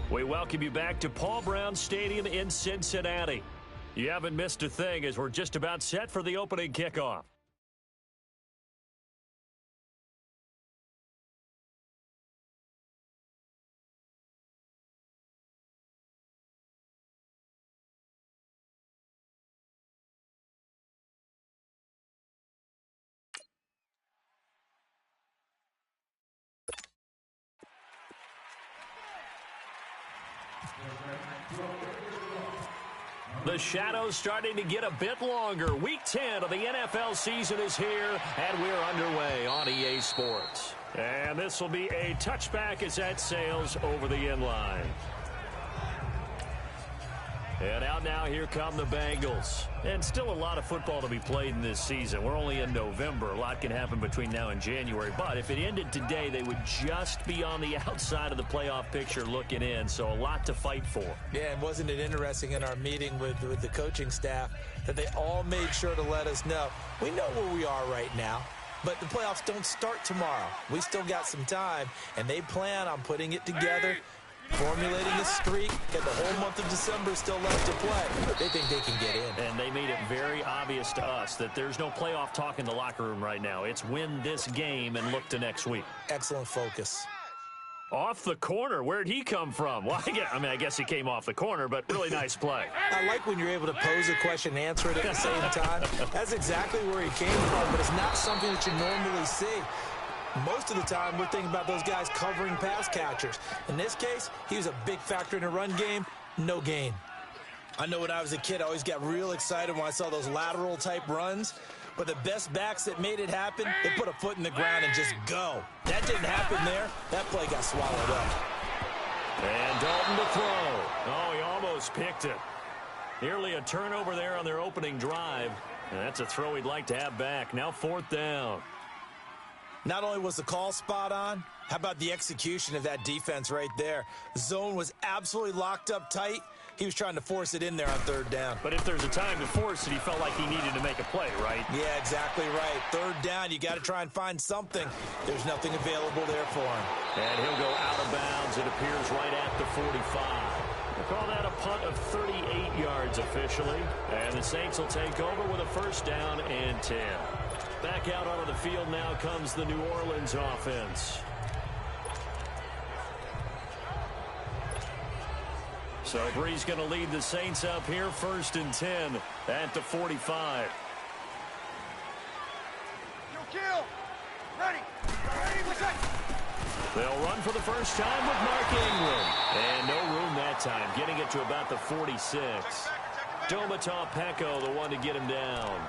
We welcome you back to Paul Brown Stadium in Cincinnati. You haven't missed a thing as we're just about set for the opening kickoff. The shadows starting to get a bit longer. Week 10 of the NFL season is here, and we're underway on EA Sports. And this will be a touchback as that sails over the inline. And out now, here come the Bengals. And still a lot of football to be played in this season. We're only in November. A lot can happen between now and January. But if it ended today, they would just be on the outside of the playoff picture looking in. So a lot to fight for. Yeah, and wasn't it interesting in our meeting with the coaching staff that they all made sure to let us know, we know where we are right now, but the playoffs don't start tomorrow. We still got some time, and they plan on putting it together, formulating a streak, and the whole month of December is still left to play. They think they can get in. And they made it very obvious to us that there's no playoff talk in the locker room right now. It's win this game and look to next week. Excellent focus. Off the corner. Where'd he come from? Well, I guess he came off the corner, but really nice play. I like when you're able to pose a question and answer it at the same time. That's exactly where he came from, but it's not something that you normally see. Most of the time, we're thinking about those guys covering pass catchers. In this case, he was a big factor in the run game. No gain. I know when I was a kid, I always got real excited when I saw those lateral-type runs. But the best backs that made it happen, they put a foot in the ground and just go. That didn't happen there. That play got swallowed up. And Dalton to throw. Oh, he almost picked it. Nearly a turnover there on their opening drive. And that's a throw he'd like to have back. Now 4th down. Not only was the call spot on, how about the execution of that defense right there? The zone was absolutely locked up tight. He was trying to force it in there on 3rd down. But if there's a time to force it, he felt like he needed to make a play, right? Yeah, exactly right. 3rd down, you got to try and find something. There's nothing available there for him. And he'll go out of bounds. It appears right at the 45. We'll call that a punt of 38 yards officially. And the Saints will take over with a 1st down and 10. Back out onto the field now comes the New Orleans offense. So Bree's going to lead the Saints up here, 1st and 10 at the 45. Kill. Ready. They'll run for the first time with Mark Ingram. And no room that time, getting it to about the 46. Domata Peko, the one to get him down.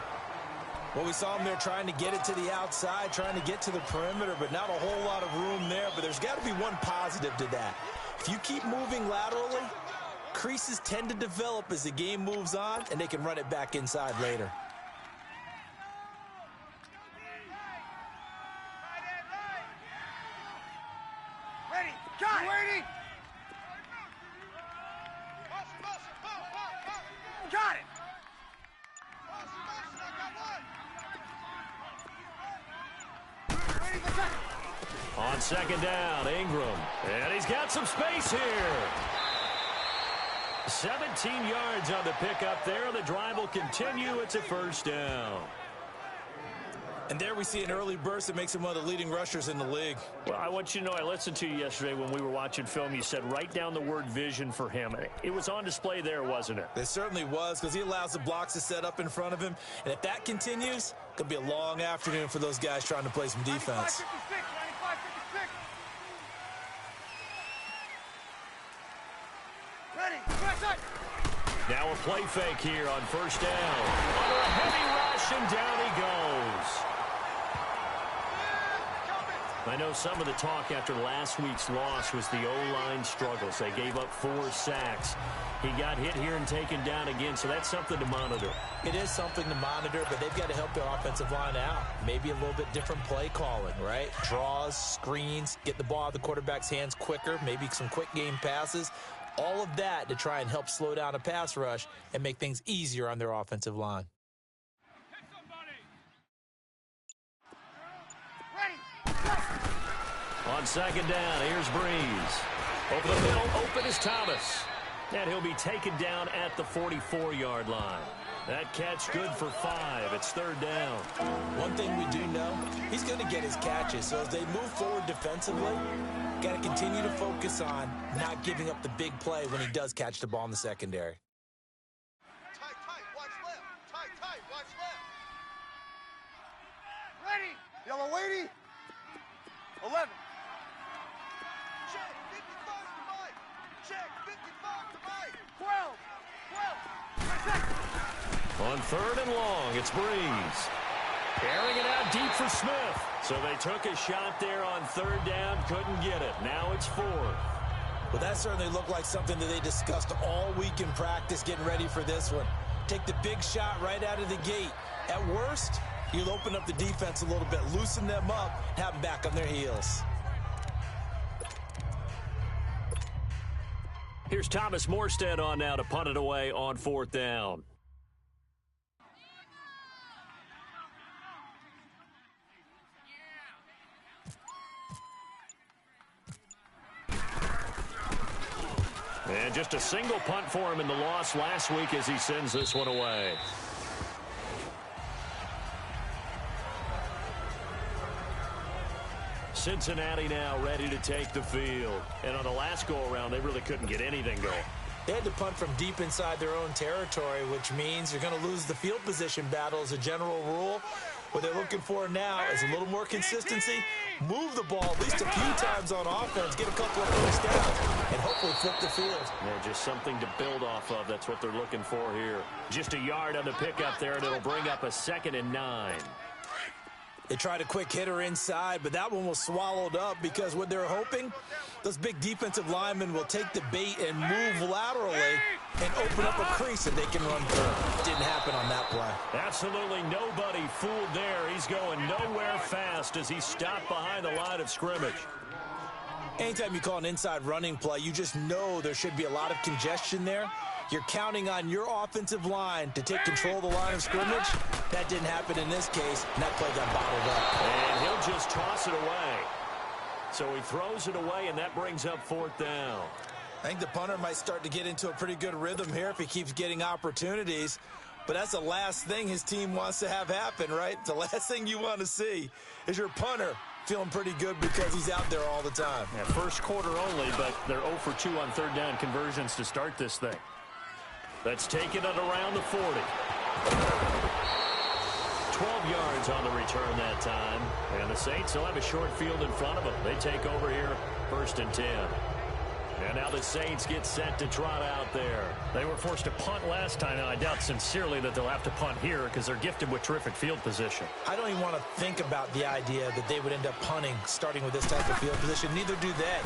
Well, we saw him there trying to get it to the outside, trying to get to the perimeter, but not a whole lot of room there. But there's got to be one positive to that. If you keep moving laterally, creases tend to develop as the game moves on, and they can run it back inside later. Ready. Got it. Waiting. Got it. On 2nd down, Ingram. And he's got some space here. 17 yards on the pickup there. The drive will continue. It's a 1st down. And there we see an early burst that makes him one of the leading rushers in the league. Well, I want you to know, I listened to you yesterday when we were watching film. You said write down the word vision for him. It was on display there, wasn't it? It certainly was, because he allows the blocks to set up in front of him. And if that continues, it could be a long afternoon for those guys trying to play some defense. 95-56. Ready. Now a play fake here on 1st down. Under a heavy rush, and down he goes. I know some of the talk after last week's loss was the O-line struggles. They gave up 4 sacks. He got hit here and taken down again, so that's something to monitor. It is something to monitor, but they've got to help their offensive line out. Maybe a little bit different play calling, right? Draws, screens, get the ball out of the quarterback's hands quicker, maybe some quick game passes. All of that to try and help slow down a pass rush and make things easier on their offensive line. On 2nd down, here's Breeze. Over the middle, open is Thomas. And he'll be taken down at the 44-yard line. That catch good for 5. It's 3rd down. One thing we do know, he's going to get his catches. So as they move forward defensively, got to continue to focus on not giving up the big play when he does catch the ball in the secondary. Tight, watch left. Tight, watch left. Ready. Yellow weighty. 11. Check, 55 to Mike. Check, 55 to Mike. 12. 12. On 3rd and long, it's Breeze. Airing it out deep for Smith. So they took a shot there on 3rd down, couldn't get it. Now it's 4th. Well, that certainly looked like something that they discussed all week in practice, getting ready for this one. Take the big shot right out of the gate. At worst, you'll open up the defense a little bit, loosen them up, have them back on their heels. Here's Thomas Morstead on now to punt it away on 4th down. And just a single punt for him in the loss last week as he sends this one away. Cincinnati now ready to take the field. And on the last go-around, they really couldn't get anything going. They had to punt from deep inside their own territory, which means you're going to lose the field position battle as a general rule. What they're looking for now is a little more consistency. Move the ball at least a few times on offense, get a couple of first downs, and hopefully flip the field. Yeah, just something to build off of. That's what they're looking for here. Just a yard on the pickup there, and it'll bring up a 2nd and 9. They tried a quick hitter inside, but that one was swallowed up because what they're hoping, those big defensive linemen will take the bait and move laterally and open up a crease that they can run through. Didn't happen on that play. Absolutely nobody fooled there. He's going nowhere fast as he stopped behind the line of scrimmage. Anytime you call an inside running play, you just know there should be a lot of congestion there. You're counting on your offensive line to take control of the line of scrimmage. That didn't happen in this case, and that play got bottled up. And he'll just toss it away. So he throws it away, and that brings up 4th down. I think the punter might start to get into a pretty good rhythm here if he keeps getting opportunities. But that's the last thing his team wants to have happen, right? The last thing you want to see is your punter feeling pretty good because he's out there all the time. Yeah, first quarter only, but they're 0 for 2 on 3rd down conversions to start this thing. That's taken it around the 40. 12 yards on the return that time. And the Saints will have a short field in front of them. They take over here, 1st and 10. And now the Saints get set to trot out there. They were forced to punt last time. Now, I doubt sincerely that they'll have to punt here because they're gifted with terrific field position. I don't even want to think about the idea that they would end up punting starting with this type of field position. Neither do they.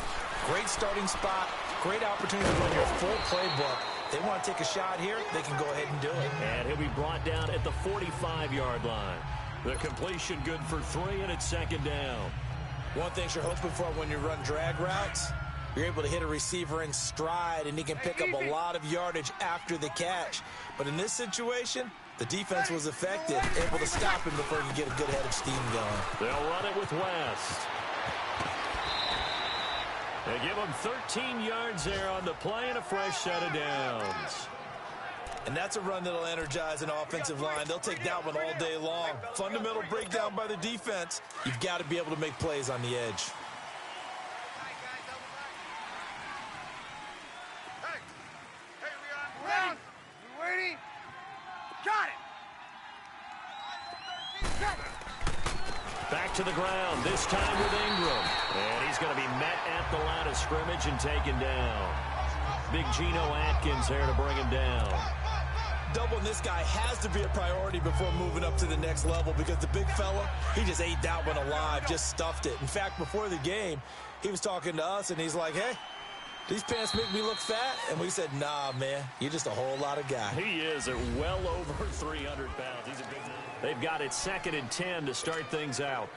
Great starting spot, great opportunity to run your full playbook. They want to take a shot here, they can go ahead and do it. And he'll be brought down at the 45-yard line. The completion good for 3, and it's 2nd down. One thing you're hoping for when you run drag routes, you're able to hit a receiver in stride, and he can pick up a lot of yardage after the catch. But in this situation, the defense was effective, able to stop him before he could get a good head of steam going. They'll run it with West. They give him 13 yards there on the play and a fresh set of downs. And that's a run that'll energize an offensive line. They'll take that one all day long. Fundamental breakdown by the defense. You've got to be able to make plays on the edge. Waiting. Got it. Back to the ground, this time with Ingram. And he's going to be met at the line of scrimmage and taken down. Big Geno Atkins there to bring him down. Doubling this guy has to be a priority before moving up to the next level because the big fella, he just ate that one alive, just stuffed it. In fact, before the game, he was talking to us, and he's like, hey, these pants make me look fat? And we said, nah, man, you're just a whole lot of guy. He is at well over 300 pounds. He's a big man. They've got it 2nd and 10 to start things out.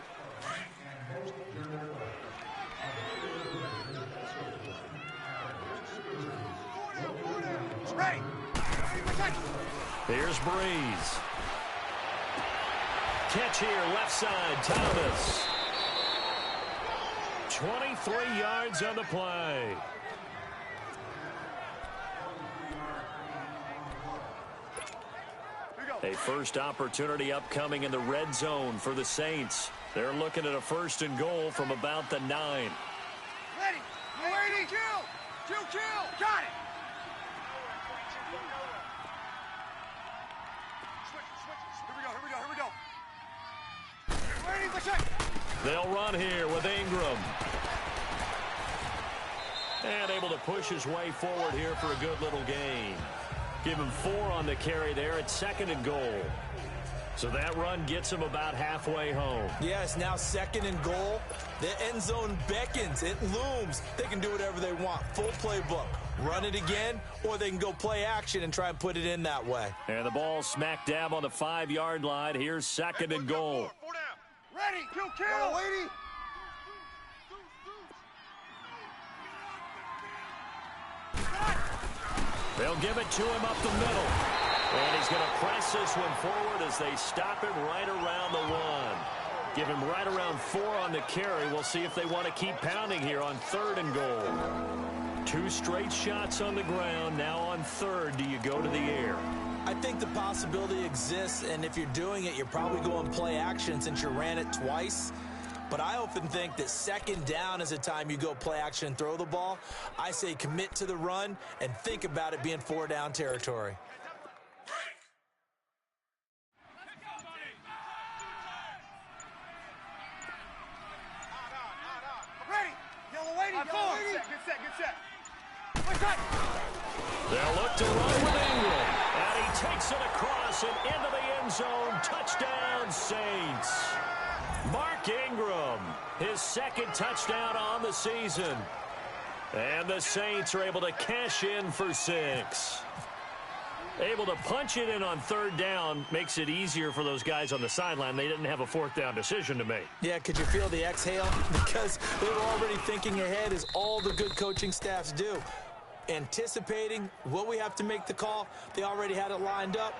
Ready. Here's Breeze. Catch here, left side, Thomas. 23 yards on the play. A first opportunity upcoming in the red zone for the Saints. They're looking at a 1st and goal from about the 9. Ready. Ready. Kill. Got it. Switch. Here we go. Ready. Let's check. They'll run here with Ingram. And able to push his way forward here for a good little gain. Give him 4 on the carry there at 2nd and goal. So that run gets him about halfway home. Yes, now 2nd and goal. The end zone beckons. It looms. They can do whatever they want. Full playbook. Run it again, or they can go play action and try and put it in that way. And the ball smack dab on the 5-yard line. Here's 2nd and goal. 4 down. Ready. Kill. Lady. They'll give it to him up the middle. And he's going to press this one forward as they stop him right around the 1. Give him right around 4 on the carry. We'll see if they want to keep pounding here on 3rd and goal. 2 straight shots on the ground. Now on 3rd, do you go to the air? I think the possibility exists, and if you're doing it, you're probably going play action since you ran it twice. But I often think that 2nd down is a time you go play action and throw the ball. I say commit to the run and think about it being 4-down territory. Ready. Yellow lady. Get set. Let's check. They'll look to run with Ingram. And he takes it across and into the end zone. Touchdown, Saints. Mark Ingram, his 2nd touchdown on the season. And the Saints are able to cash in for 6. Able to punch it in on 3rd down makes it easier for those guys on the sideline. They didn't have a 4th down decision to make. Yeah, could you feel the exhale? Because they were already thinking ahead, as all the good coaching staffs do. Anticipating, will we have to make the call? They already had it lined up.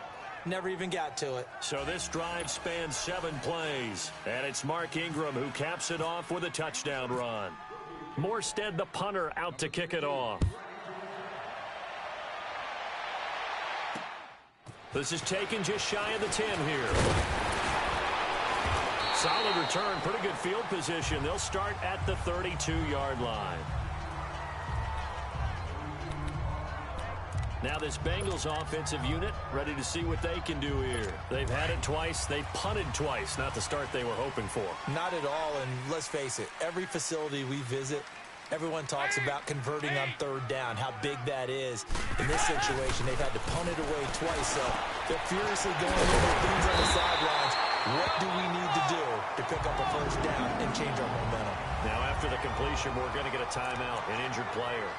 Never even got to it. So this drive spans 7 plays. And it's Mark Ingram who caps it off with a touchdown run. Morstead, the punter, out to kick it off. This is taken just shy of the 10 here. Solid return, pretty good field position. They'll start at the 32-yard line. Now this Bengals offensive unit ready to see what they can do here. They've had it twice. They've punted twice. Not the start they were hoping for. Not at all, and let's face it, every facility we visit, everyone talks about converting on 3rd down, how big that is. In this situation, they've had to punt it away twice, so they're furiously going over things on the sidelines. What do we need to do to pick up a 1st down and change our momentum? Now after the completion, we're going to get a timeout, an injured player.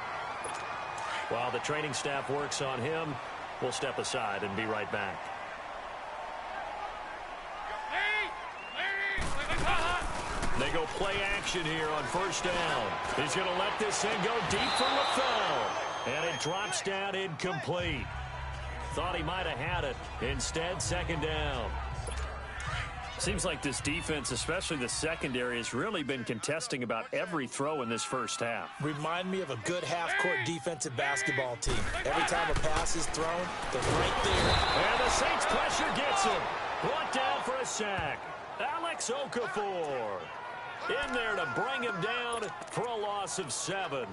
While the training staff works on him, we'll step aside and be right back. They go play action here on 1st down. He's going to let this thing go deep from the foul. And it drops down incomplete. Thought he might have had it. Instead, 2nd down. Seems like this defense, especially the secondary, has really been contesting about every throw in this first half. Remind me of a good half-court defensive basketball team. Every time a pass is thrown, they're right there. And the Saints pressure gets him. Brought down for a sack. Alex Okafor in there to bring him down for a loss of 7.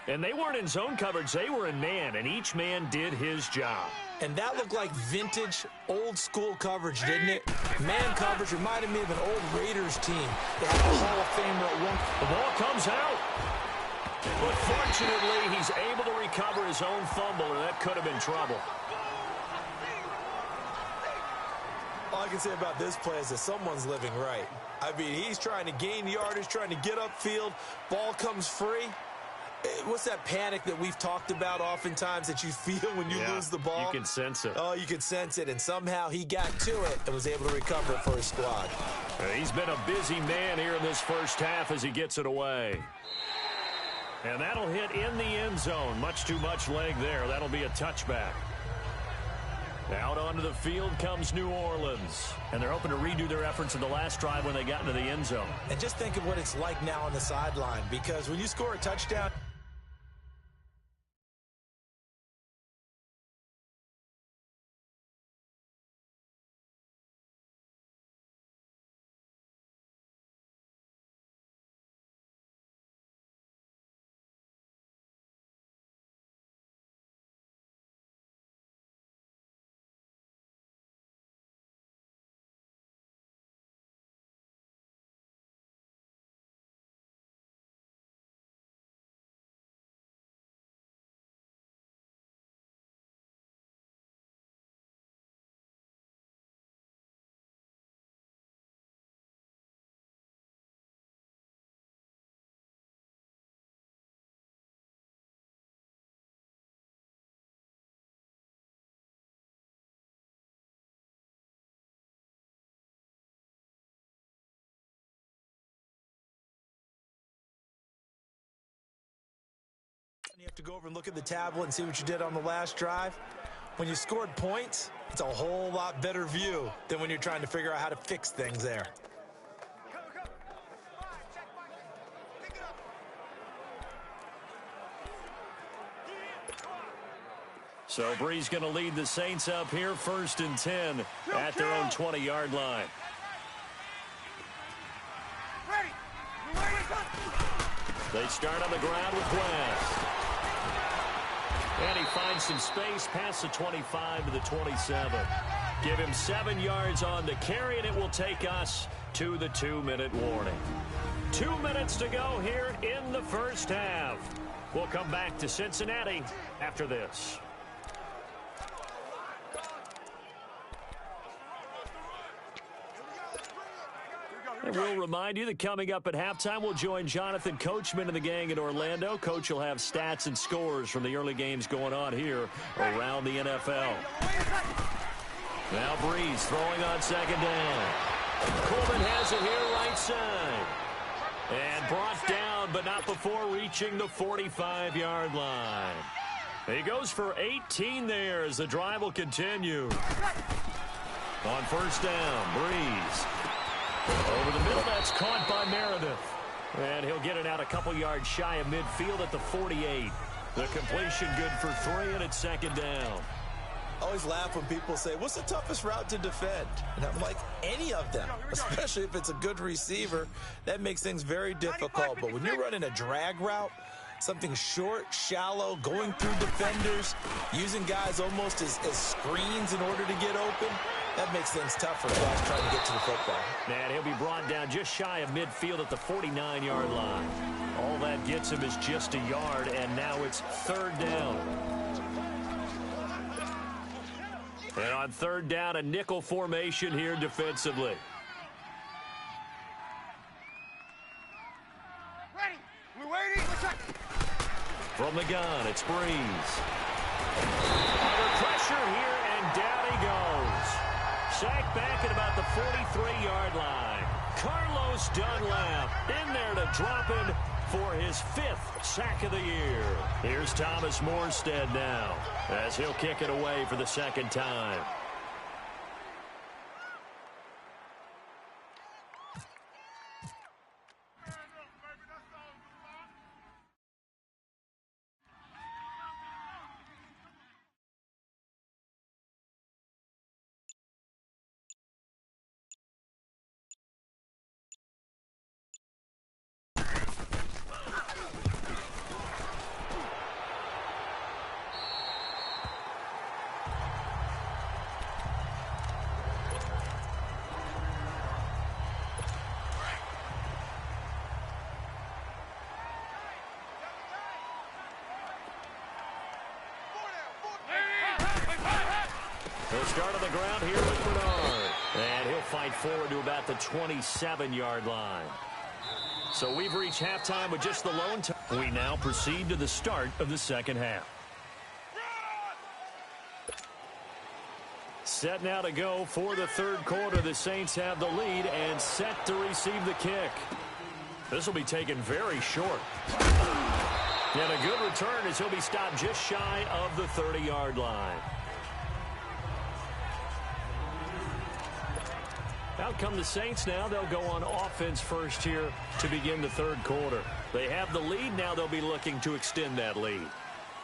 And they weren't in zone coverage. They were in man, and each man did his job. And that looked like vintage, old-school coverage, didn't it? Man coverage reminded me of an old Raiders team. They had a Hall of Famer at one. The ball comes out. But fortunately, he's able to recover his own fumble, and that could have been trouble. All I can say about this play is that someone's living right. I mean, he's trying to gain yardage, trying to get upfield. Ball comes free. What's that panic that we've talked about oftentimes that you feel when you lose the ball? You can sense it. Oh, you can sense it, and somehow he got to it and was able to recover it for his squad. He's been a busy man here in this first half as he gets it away. And that'll hit in the end zone. Much too much leg there. That'll be a touchback. Out onto the field comes New Orleans. And they're hoping to redo their efforts in the last drive when they got into the end zone. And just think of what it's like now on the sideline, because when you score a touchdown, you have to go over and look at the tablet and see what you did on the last drive. When you scored points, it's a whole lot better view than when you're trying to figure out how to fix things there. So Bree's going to lead the Saints up here, 1st and 10 at their own 20-yard line. They start on the ground with West. And he finds some space past the 25 to the 27. Give him 7 yards on the carry, and it will take us to the 2-minute warning. 2 minutes to go here in the first half. We'll come back to Cincinnati after this. And we'll remind you that coming up at halftime, we'll join Jonathan Coachman and the gang in Orlando. Coach will have stats and scores from the early games going on here around the NFL. Now Breeze throwing on 2nd down. Coleman has it here right side. And brought down, but not before reaching the 45-yard line. He goes for 18 there as the drive will continue. On 1st down, Breeze. Over the middle, that's caught by Meredith. And he'll get it out a couple yards shy of midfield at the 48. The completion good for 3, and it's 2nd down. I always laugh when people say, what's the toughest route to defend? And I'm like, any of them, especially if it's a good receiver. That makes things very difficult. But when you're running a drag route, something short, shallow, going through defenders, using guys almost as screens in order to get open, that makes things tough for guys trying to get to the football. And he'll be brought down just shy of midfield at the 49-yard line. All that gets him is just a yard, and now it's 3rd down. And on 3rd down, a nickel formation here defensively. Ready. We're waiting. From the gun, it's Breeze. Under pressure here, and down he goes. Sacked back at about the 43-yard line. Carlos Dunlap in there to drop him for his 5th sack of the year. Here's Thomas Morstead now as he'll kick it away for the 2nd time. They'll start on the ground here with Bernard. And he'll fight forward to about the 27-yard line. So we've reached halftime with just the lone time. We now proceed to the start of the 2nd half. Set now to go for the 3rd quarter. The Saints have the lead and set to receive the kick. This will be taken very short. And a good return as he'll be stopped just shy of the 30-yard line. Out come the Saints now. They'll go on offense first here to begin the third quarter. They have the lead. Now they'll be looking to extend that lead.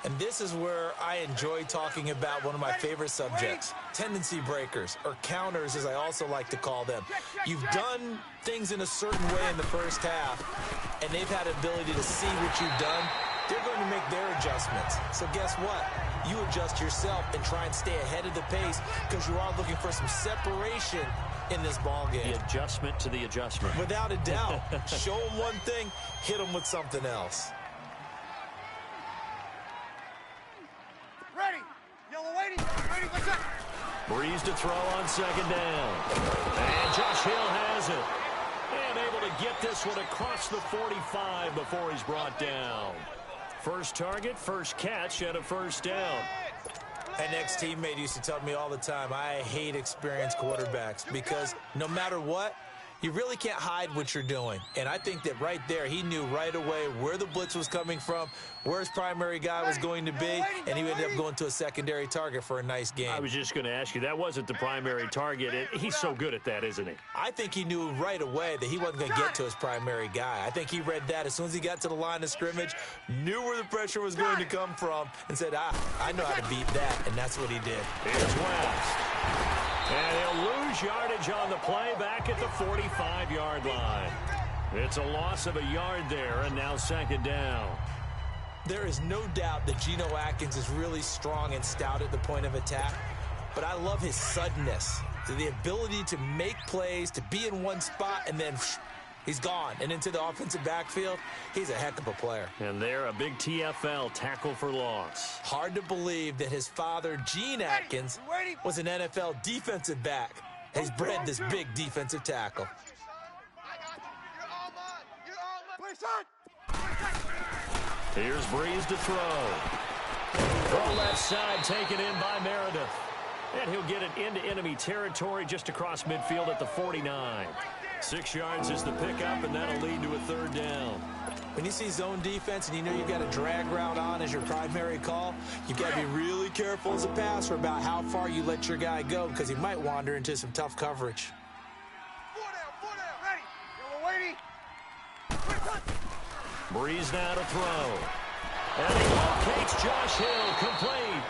And this is where I enjoy talking about one of my favorite subjects, tendency breakers, or counters as I also like to call them. You've done things in a certain way in the first half, and they've had the ability to see what you've done. They're going to make their adjustments. So guess what? You adjust yourself and try and stay ahead of the pace because you are looking for some separation in this ball game. The adjustment to the adjustment. Without a doubt. Show them one thing, hit them with something else. Ready. Yellow waiting. Ready. What's up? Breeze to throw on second down. And Josh Hill has it. And able to get this one across the 45 before he's brought down. First target, first catch, and a first down. An ex-teammate used to tell me all the time, I hate experienced quarterbacks because no matter what, you really can't hide what you're doing. And I think that right there, he knew right away where the blitz was coming from, where his primary guy was going to be, and he ended up going to a secondary target for a nice game. I was just going to ask you, that wasn't the primary target. He's so good at that, isn't he? I think he knew right away that he wasn't going to get to his primary guy. I think he read that as soon as he got to the line of scrimmage, knew where the pressure was going to come from, and said, I know how to beat that, and that's what he did. Here's West. And he'll lose yardage on the play back at the 45-yard line. It's a loss of a yard there, and now second down. There is no doubt that Geno Atkins is really strong and stout at the point of attack, but I love his suddenness, the ability to make plays, to be in one spot, and then he's gone and into the offensive backfield. He's a heck of a player. And there, a big TFL tackle for loss. Hard to believe that his father, Gene Atkins, was an NFL defensive back. He's bred this big defensive tackle. Here's Breeze to throw. Throw left side, taken in by Meredith. And he'll get it into enemy territory just across midfield at the 49. 6 yards is the pickup, and that'll lead to a third down. When you see zone defense and you know you've got a drag route on as your primary call, you've got to be really careful as a passer about how far you let your guy go because he might wander into some tough coverage. 4 down, ready. Yellow waiting. Breeze now to throw. And he locates Josh Hill, complete.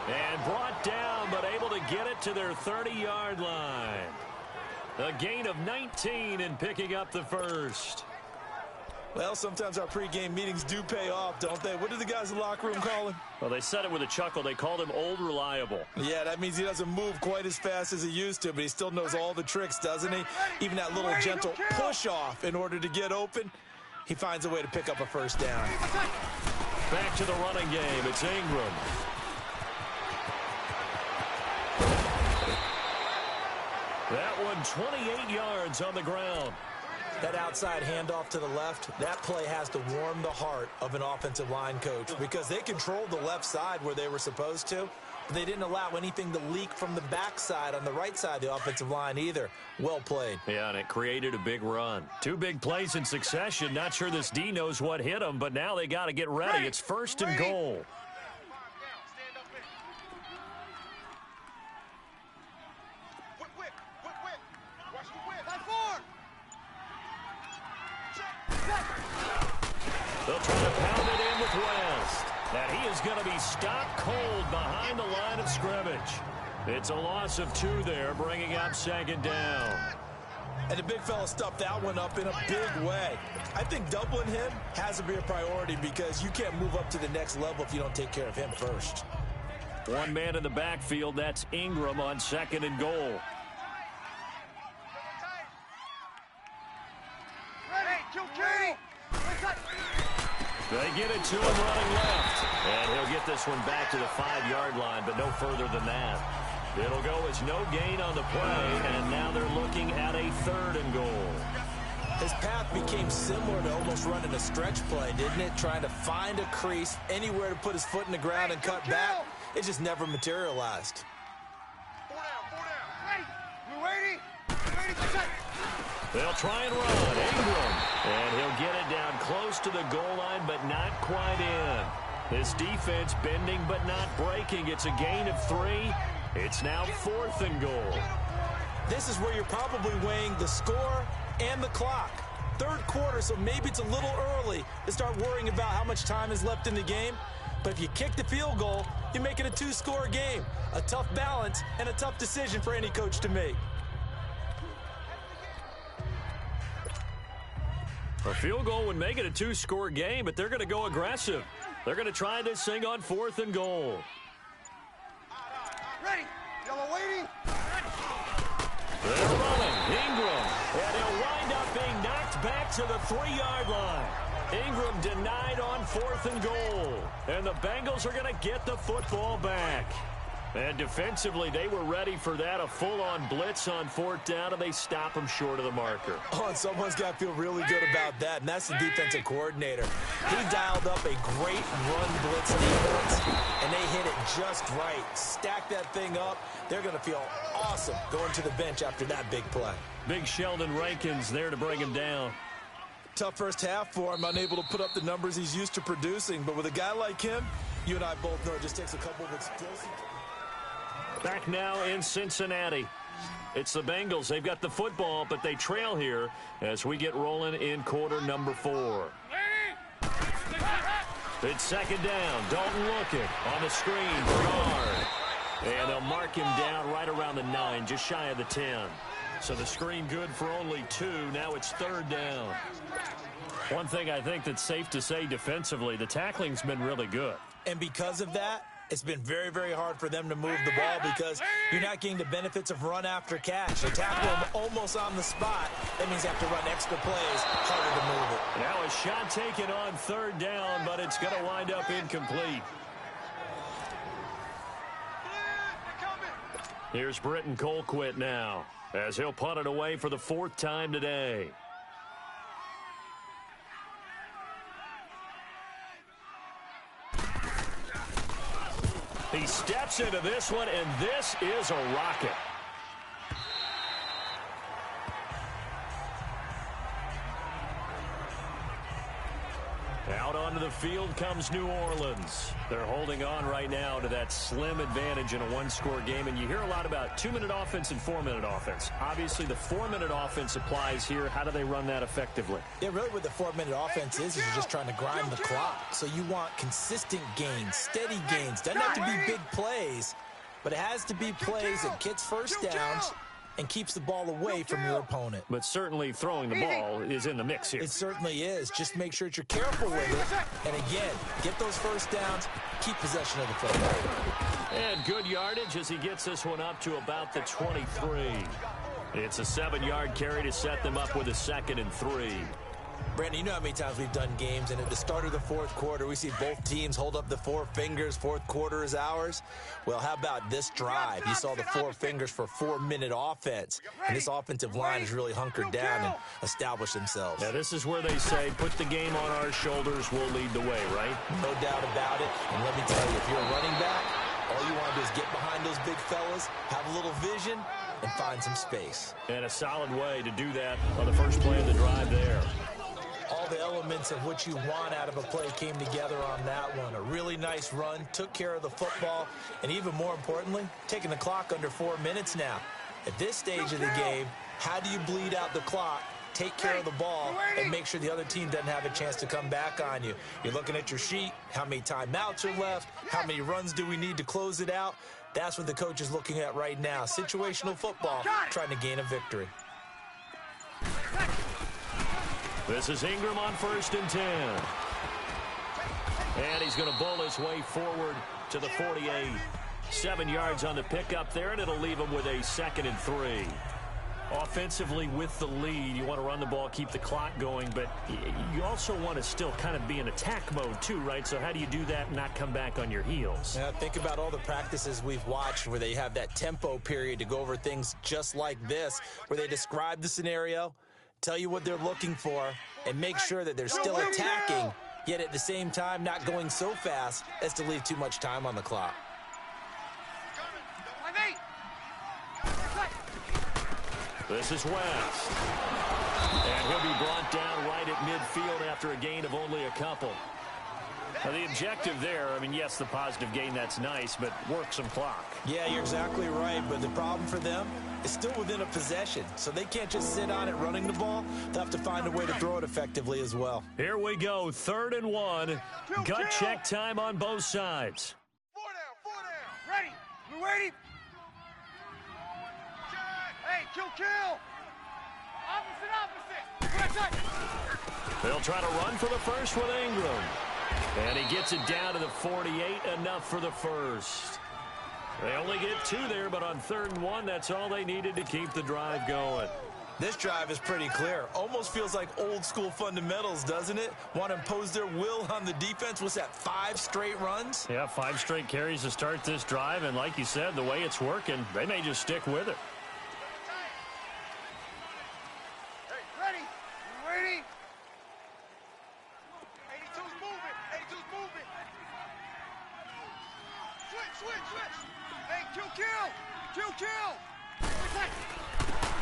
And brought down, but able to get it to their 30-yard line. A gain of 19 in picking up the first. Well, sometimes our pregame meetings do pay off, don't they? What do the guys in the locker room call him? Well, they said it with a chuckle. They called him Old Reliable. Yeah, that means he doesn't move quite as fast as he used to, but he still knows all the tricks, doesn't he? Even that little gentle push-off in order to get open, he finds a way to pick up a first down. Back to the running game. It's Ingram. That one 28 yards on the ground. That outside handoff to the left, that play has to warm the heart of an offensive line coach because they controlled the left side where they were supposed to, but they didn't allow anything to leak from the backside on the right side of the offensive line either. Well played. Yeah, and it created a big run. 2 big plays in succession. Not sure this D knows what hit them, but now they got to get ready. It's first and goal. They'll try to pound it in with West. And he is going to be stopped cold behind the line of scrimmage. It's a loss of 2 there, bringing up second down. And the big fella stuffed that one up in a big way. I think doubling him has to be a priority because you can't move up to the next level if you don't take care of him first. 1 man in the backfield, that's Ingram on second and goal. They get it to him running left. And he'll get this one back to the 5-yard line, but no further than that. It'll go as no gain on the play, and now they're looking at a 3rd and goal. His path became similar to almost running a stretch play, didn't it? Trying to find a crease, anywhere to put his foot in the ground and cut back. It just never materialized. 4 down. Ready. They'll try and run. Ingram. And he'll get it down close to the goal line, but not quite in. This defense bending but not breaking. It's a gain of 3. It's now 4th and goal. This is where you're probably weighing the score and the clock. Third quarter, so maybe it's a little early to start worrying about how much time is left in the game. But if you kick the field goal, you make it a two-score game. A tough balance and a tough decision for any coach to make. A field goal would make it a two-score game, but they're going to go aggressive. They're going to try this thing on 4th and goal. Ready. Yellow waiting. They're running. Ingram. And he'll wind up being knocked back to the 3-yard line. Ingram denied on 4th and goal. And the Bengals are going to get the football back. And defensively, they were ready for that, a full-on blitz on 4th down, and they stop him short of the marker. Oh, and someone's got to feel really good about that, and that's the defensive coordinator. He dialed up a great run blitz defense, and they hit it just right. Stack that thing up. They're going to feel awesome going to the bench after that big play. Big Sheldon Rankins there to bring him down. Tough first half for him, unable to put up the numbers he's used to producing. But with a guy like him, you and I both know it just takes a couple of explosive... Back now in Cincinnati. It's the Bengals. They've got the football, but they trail here as we get rolling in quarter number 4. It's 2nd down. Dalton looking on the screen for Yard. And they'll mark him down right around the 9, just shy of the 10. So the screen good for only 2. Now it's 3rd down. One thing I think that's safe to say defensively, the tackling's been really good. And because of that, it's been very, very hard for them to move the ball because you're not getting the benefits of run after catch. You tackle them almost on the spot. That means you have to run extra plays, harder to move it. Now a shot taken on 3rd down, but it's going to wind up incomplete. Here's Britton Colquitt now as he'll punt it away for the 4th time today. He steps into this one, and this is a rocket. Out onto the field comes New Orleans. They're holding on right now to that slim advantage in a one-score game, and you hear a lot about 2-minute offense and 4-minute offense. Obviously, the 4-minute offense applies here. How do they run that effectively? Yeah, really what the 4-minute offense is you're just trying to grind the clock. So you want consistent gains, steady gains. Doesn't have to be big plays, but it has to be plays that gets first downs and keeps the ball away from your opponent. But certainly throwing the ball is in the mix here. It certainly is. Just make sure that you're careful with it. And again, get those first downs, keep possession of the football. And good yardage as he gets this one up to about the 23. It's a 7-yard carry to set them up with a 2nd and 3. Brandon, you know how many times we've done games, and at the start of the 4th quarter, we see both teams hold up the 4 fingers, 4th quarter is ours. Well, how about this drive? You saw the 4 fingers for 4-minute offense, and this offensive line has really hunkered down and established themselves. Now, this is where they say, put the game on our shoulders, we'll lead the way, right? No doubt about it, and let me tell you, if you're a running back, all you want to do is get behind those big fellas, have a little vision, and find some space. And a solid way to do that on the first play of the drive there. All the elements of what you want out of a play came together on that one. A really nice run, took care of the football, and even more importantly, taking the clock under 4 minutes now. At this stage of the game, how do you bleed out the clock, take care of the ball, and make sure the other team doesn't have a chance to come back on you? You're looking at your sheet, how many timeouts are left, how many runs do we need to close it out? That's what the coach is looking at right now. Situational football, trying to gain a victory. This is Ingram on 1st and 10. And he's going to bowl his way forward to the 48. 7 yards on the pickup there, and it'll leave him with a 2nd and 3. Offensively with the lead, you want to run the ball, keep the clock going, but you also want to still kind of be in attack mode too, right? So how do you do that and not come back on your heels? Now, think about all the practices we've watched where they have that tempo period to go over things just like this, where they describe the scenario, tell you what they're looking for, and make sure that they're still attacking, yet at the same time not going so fast as to leave too much time on the clock. This is West. And he'll be brought down right at midfield after a gain of only a couple. Now, the objective there, I mean, yes, the positive gain, that's nice, but work some clock. Yeah, you're exactly right, but the problem for them is still within a possession, so they can't just sit on it running the ball. They'll have to find a way to throw it effectively as well. Here we go, 3rd and 1. Gut check time on both sides. 4 down. Ready. We ready? Hey, kill. Opposite. They'll try to run for the first with Ingram. And he gets it down to the 48, enough for the first. They only get 2 there, but on 3rd and 1, that's all they needed to keep the drive going. This drive is pretty clear. Almost feels like old school fundamentals, doesn't it? Want to impose their will on the defense. What's that, 5 straight runs? Yeah, 5 straight carries to start this drive, and like you said, the way it's working, they may just stick with it. Hey, ready? You ready? 82's moving. Switch. Hey, kill.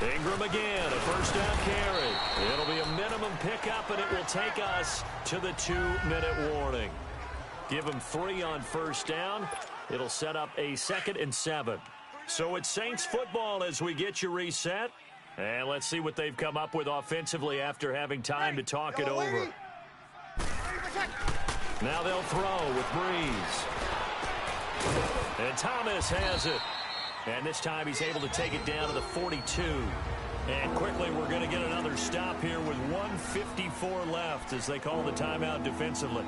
Ingram again, a first down carry. It'll be a minimum pickup, and it will take us to the 2-minute warning. Give them 3 on first down. It'll set up a 2nd and 7. So it's Saints football as we get you reset. And let's see what they've come up with offensively after having time to talk it over. Now they'll throw with Breeze. And Thomas has it. And this time he's able to take it down to the 42. And quickly we're going to get another stop here with 1:54 left as they call the timeout defensively.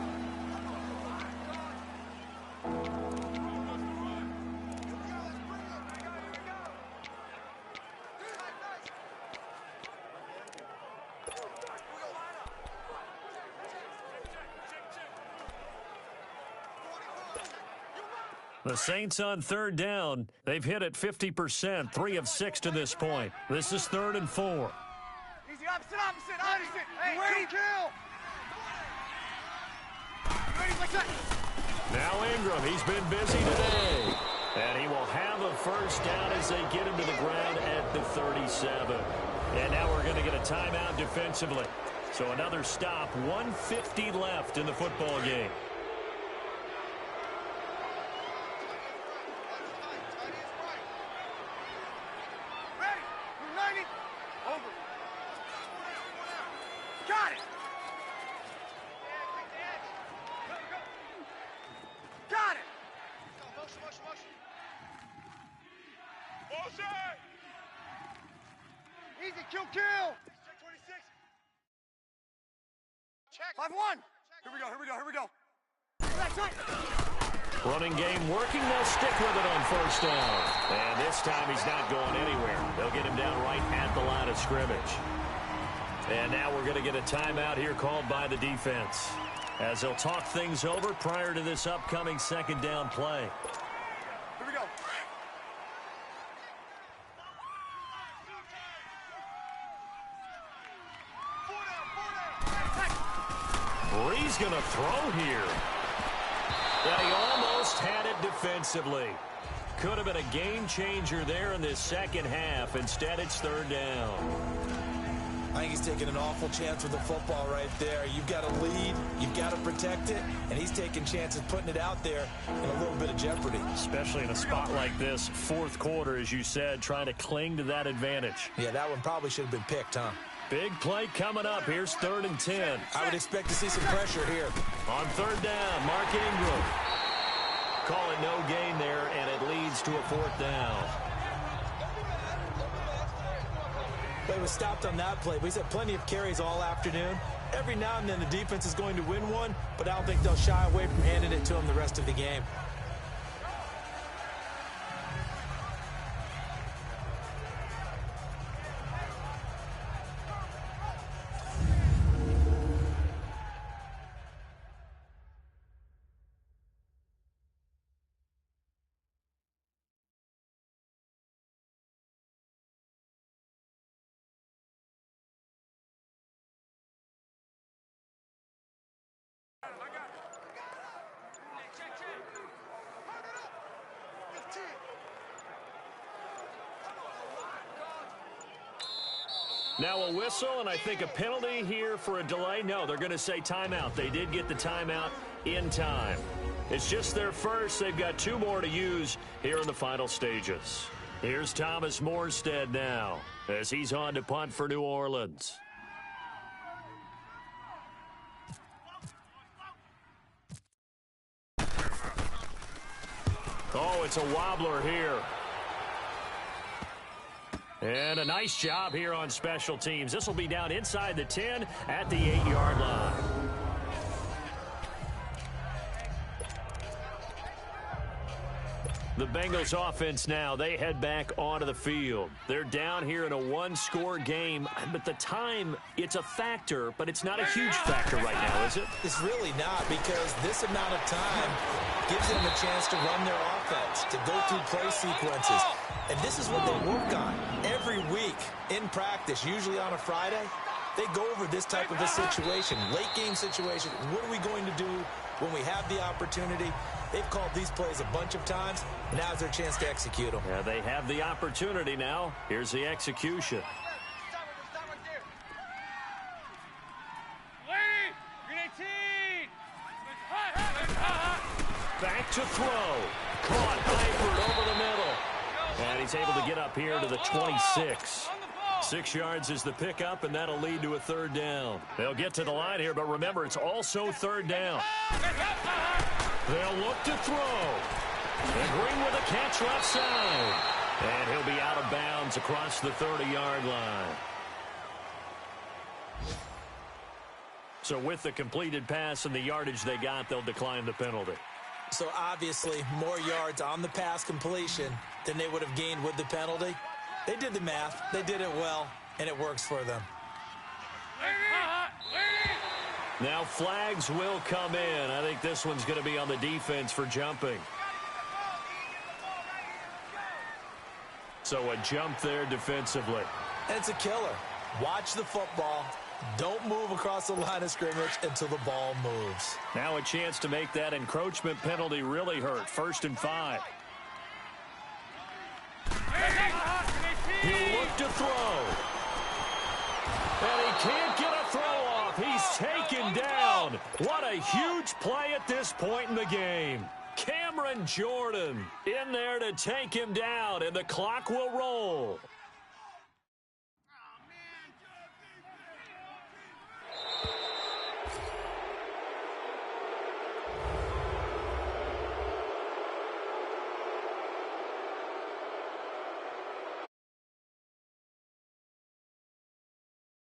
The Saints on 3rd down. They've hit it 50%, 3 of 6 to this point. This is 3rd and 4. Easy, opposite. Hey, ready? Kill. Now Ingram, he's been busy today. And he will have a first down as they get him to the ground at the 37. And now we're going to get a timeout defensively. So another stop, 1:50 left in the football game. Easy, kill. 5-1. Here we go. Running game working. They'll stick with it on first down. And this time he's not going anywhere. They'll get him down right at the line of scrimmage. And now we're going to get a timeout here called by the defense as they'll talk things over prior to this upcoming 2nd down play. Here we go. Breeze going to throw here. And he almost had it defensively. Could have been a game changer there in this second half. Instead, it's 3rd down. I think he's taking an awful chance with the football right there. You've got to lead, you've got to protect it, and he's taking chances putting it out there in a little bit of jeopardy. Especially in a spot like this, 4th quarter, as you said, trying to cling to that advantage. Yeah, that one probably should have been picked, huh? Big play coming up. Here's 3rd and 10. I would expect to see some pressure here. On 3rd down, Mark Ingram. Call it no gain there, and it leads to a 4th down. They was stopped on that play, but he's had plenty of carries all afternoon. Every now and then the defense is going to win one, but I don't think they'll shy away from handing it to him the rest of the game. Now a whistle, and I think a penalty here for a delay. No, they're going to say timeout. They did get the timeout in time. It's just their first. They've got 2 more to use here in the final stages. Here's Thomas Morstead now as he's on to punt for New Orleans. Oh, it's a wobbler here. And a nice job here on special teams. This will be down inside the 10 at the 8-yard line. The Bengals offense now, they head back onto the field. They're down here in a 1-score game, but the time, it's a factor, but it's not a huge factor right now, is it? It's really not, because this amount of time gives them a chance to run their offense, to go through play sequences. And this is what they work on every week in practice, usually on a Friday. They go over this type of a situation, late game situation. What are we going to do when we have the opportunity? They've called these plays a bunch of times. Now's their chance to execute them. Yeah, they have the opportunity now. Here's the execution. Back to throw. Caught Eifert over the middle. And he's able to get up here to the 26. 6 yards is the pickup, and that'll lead to a 3rd down. They'll get to the line here, but remember, it's also 3rd down. They'll look to throw. And Green with a catch left side. And he'll be out of bounds across the 30-yard line. So with the completed pass and the yardage they got, they'll decline the penalty. So obviously, more yards on the pass completion than they would have gained with the penalty. They did the math. They did it well, and it works for them. Now flags will come in. I think this one's going to be on the defense for jumping. So a jump there defensively. And it's a killer. Watch the football. Don't move across the line of scrimmage until the ball moves. Now a chance to make that encroachment penalty really hurt. 1st and 5. He'll look to throw. And he can't get a throw off. He's taken down. What a huge play at this point in the game. Cameron Jordan in there to take him down, and the clock will roll.